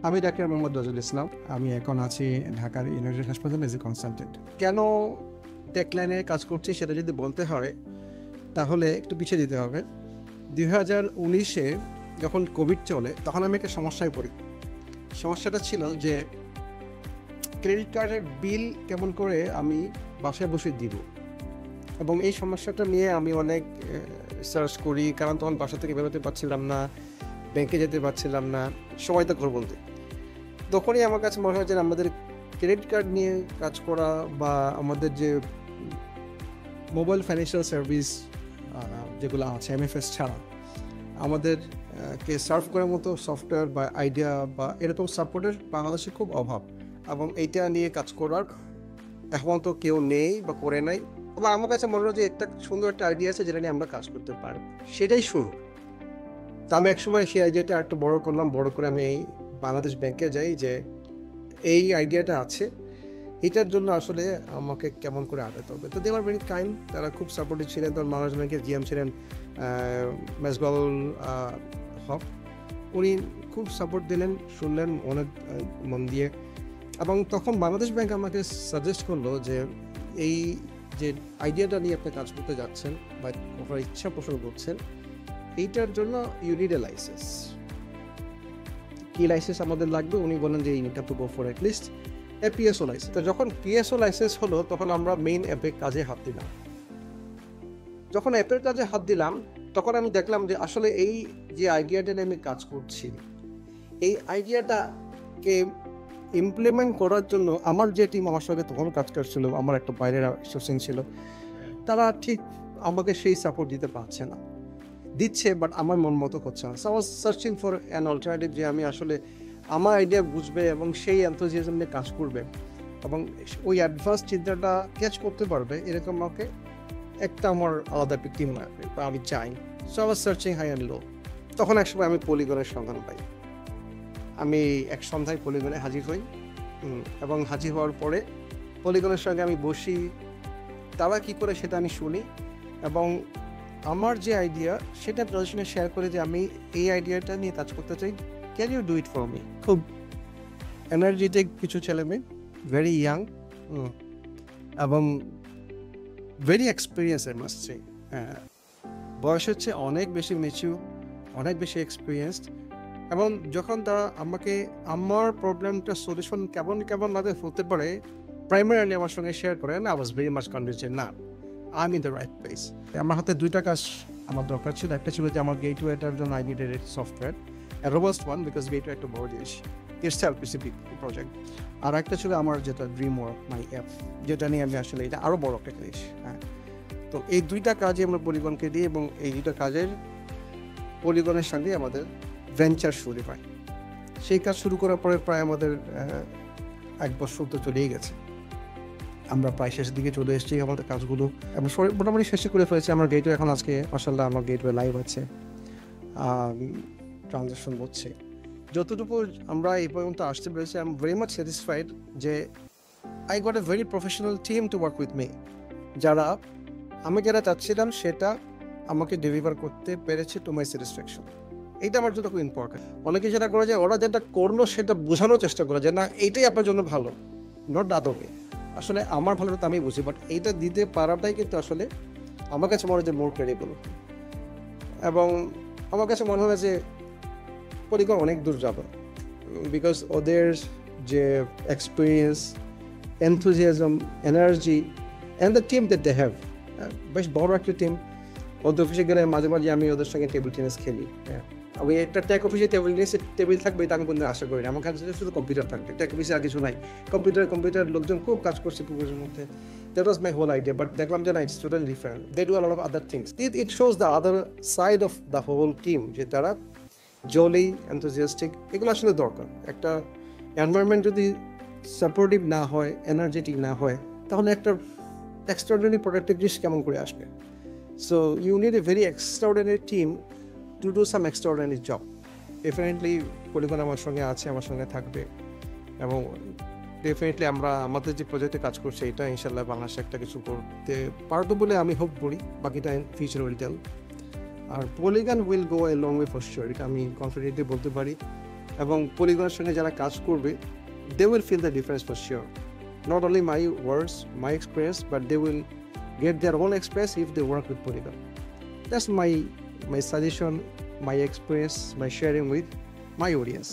আমি ডাক্তার মোহাম্মদ নজরুল ইসলাম। আমি এখন আছি ঢাকার ইউনাইটেড হাসপাতালে এজ এ কনসালটেন্ট। কেন টেক লাইনে কাজ করছি সেটা যদি বলতে হয় তাহলে একটু পিছিয়ে দিতে হবে। 2019-এ যখন কোভিড চলে তখন আমি একটা সমস্যায় পড়ি। সমস্যাটা ছিল যে ক্রেডিট কার্ডের বিল কেমন করে আমি বাসায় বসে দিব, এবং এই সমস্যাটা নিয়ে আমি অনেক সার্চ করি, কারণ তখন বাসা থেকে বেরোতে পারছিলাম না, ব্যাংকে যেতে পারছিলাম না, সময় তো ঘর বলতে। তখনই আমার কাছে মনে হয় যে আমাদের ক্রেডিট কার্ড নিয়ে কাজ করা বা আমাদের যে মোবাইল ফাইন্যান্সিয়াল সার্ভিস যেগুলো আছে এমএফএস ছাড়া আমাদের কে সার্ভ করার মতো সফটওয়্যার বা আইডিয়া বা এরকম সাপোর্টের বাংলাদেশে খুব অভাব, এবং এইটা নিয়ে কাজ করার এখন তো কেউ নেই বা করে নাই। বা আমার কাছে মনে হয় যে একটা সুন্দর একটা আইডিয়া আছে যেটা নিয়ে আমরা কাজ করতে পারব, সেটাই শুরু। তা আমি একসময় সেই আইডিয়াটা একটু বড় করলাম, বড় করে আমি এই বাংলাদেশ ব্যাংকে যাই যে এই আইডিয়াটা আছে, এটার জন্য আসলে আমাকে কেমন করে আগাতে হবে। তো দে আর ভেরি কাইন্ড, তারা খুব সাপোর্টিভ ছিলেন। তখন বাংলাদেশ ব্যাংকের জিএম ছিলেন মেজবাউল হক, উনি খুব সাপোর্ট দিলেন, শুনলেন অনেক মন দিয়ে। এবং তখন বাংলাদেশ ব্যাংক আমাকে সাজেস্ট করলো যে এই যে আইডিয়াটা নিয়ে আপনি কাজ করতে যাচ্ছেন বা আপনার ইচ্ছা পোষণ করছেন, এইটার জন্য ইউ নিড এ লাইসেন্স। কি লাইসেন্স আমাদের লাগবে? উনি বলেন যে you need to go for at least a PSO license. তো যখন পিএসও লাইসেন্স হলো তখন আমরা মেইন অ্যাপের কাজে হাত দিলাম। যখন অ্যাপের কাজে হাত দিলাম তখন আমি দেখলাম যে আসলে এই যে আইডিয়াটা নিয়ে আমি কাজ করছি, এই আইডিয়াটাকে ইমপ্লিমেন্ট করার জন্য আমার যে টিম আমার সঙ্গে তখন কাজ করছিল, আমার একটা বাইরের সোর্সিং ছিল, তারা ঠিক আমাকে সেই সাপোর্ট দিতে পারছে না, দিচ্ছে বাট আমার মন মতো করছে না। So I was searching for an alternative, যে আমি আসলে আমার আইডিয়া বুঝবে এবং সেই এনথুজিয়াজম নিয়ে কাজ করবে এবং ওই অ্যাডভান্স চিন্তাটা ক্যাচ করতে পারবে, এরকম আমাকে একটা আমার আলাদা একটা টিম লাগবে বা আমি চাই। So I was searching high and low. তখন এক সময় আমি পলিগনের সন্ধান পাই। আমি এক সন্ধ্যায় পলিগনে হাজির হই, এবং হাজির হওয়ার পরে পলিগনের সঙ্গে আমি বসি, তারা কী করে সেটা আমি শুনি, এবং আমার যে আইডিয়া সেটা তাদের সঙ্গে শেয়ার করে যে আমি এই আইডিয়াটা নিয়ে কাজ করতে চাই, can you do it for me. খুব এনার্জেটিক কিছু ছেলেমেয়ে, ভেরি ইয়াং এবং very experience, I must say. বয়স হচ্ছে অনেক বেশি ম্যাচিউর, অনেক বেশি এক্সপিরিয়েন্সড, এবং যখন তারা আমাকে আমার প্রবলেমটা সলিউশন কেমন কেমন ভাবে হতে পারে প্রাইমারিলি আমার সঙ্গে শেয়ার করেন, I was very much convinced যে না, I am in the right place. আমার হাতে দুইটা কাজ আমার দরকার ছিল। একটা ছিল যে আমার গেটওয়েটার জন্য I needed a software, a robust one, because gateway একটা বড় জিনিস, itself it's a big project. আর একটা ছিল আমার যেটা ড্রিম ওয়ার্ক মাই অ্যাপ, যেটা নিয়ে আমি আসলে এটা আরও বড় একটা জিনিস। হ্যাঁ, তো এই দুইটা কাজে আমরা পলিগনকে দিই, এবং এই দুইটা কাজের পলিগনের সঙ্গে আমাদের ভেঞ্চার শুরু হয়। সেই কাজ শুরু করার পরে প্রায় আমাদের 1 বছর তো চলেই গেছে। আমরা প্রায় শেষের দিকে চলে এসেছি আমাদের কাজগুলো, আমরা মোটামুটি শেষে করে ফেলেছি। আমার গেটওয়ে এখন আজকে মাশাআল্লাহ আমার গেটওয়ে লাইভ আছে, ট্রানজ্যাকশন হচ্ছে। যতটুকু আমরা এই পর্যন্ত আসতে পেরেছি, I am very much satisfied যে I got a very professional team to work with me, যারা আমি যেটা চাচ্ছিলাম সেটা আমাকে ডেলিভার করতে পেরেছে টু মাই স্যাটিসফ্যাকশন। এইটা আমার জন্য খুব ইম্পর্টেন্ট। অনেকে যেটা করে যে ওরা যেটা করলো সেটা বোঝানোর চেষ্টা করে যে না এইটাই আপনার জন্য ভালো, নট দ্য আদার ওয়ে। আসলে আমার ভালোটা তো আমি বুঝি, বাট এইটা দিতে পারাটাই কিন্তু আসলে আমার কাছে মনে হয় যে মোর ক্রেডিবল। এবং আমার কাছে মনে হয় যে পলিগন অনেক দূর যাবে, বিকজ ওদের যে experience, enthusiasm, energy and the team that they have, বেশ বড় একটা টিম। ওদের অফিসে গেলে মাঝে মাঝে আমি ওদের সঙ্গে টেবিল টেনিস খেলি। হ্যাঁ, আমি একটা টেক অফিসে টেবিল থাকবে এটা আমি কোনো আশা করি না। আমার কাছে শুধু কম্পিউটার থাকবে, টেক অফিসে আর কিছু নাই। কম্পিউটার লোকজন খুব কাজ করছে পুকুরের মধ্যে। That was my whole idea, but দেখলাম যে না, it's totally different. They do a lot of other things. It shows the other side of the whole team, যে তারা জলি, এনথুজিয়াস্টিক, এগুলো আসলে দরকার। একটা এনভায়রনমেন্ট যদি সাপোর্টিভ না হয়, এনার্জেটিক না হয়, তাহলে একটা এক্সট্রাঅর্ডিনারি প্রোডাক্টিভ জিনিস কেমন করে আসবে? So you need a very extraordinary team to do some extraordinary job. Definitely polygon আমার সঙ্গে আছে, আমার সঙ্গে থাকবে, এবং ডেফিনেটলি আমরা আমাদের যে প্রজেক্টে কাজ করছি এটা ইনশাল্লাহ বাংলাদেশে একটা কিছু করতে পারবো বলে আমি হোপ করি। বাকিটা ফিউচার উইল টেল। আর Polygon will go a long way for sure, এটা আমি কনফিডেন্টলি বলতে পারি। এবং পলিগনের সঙ্গে যারা কাজ করবে, they will feel the difference for sure. Not only my words, my experience, but they will get their own experience if they work with Polygon. That's my suggestion, my experience, my sharing with my audience.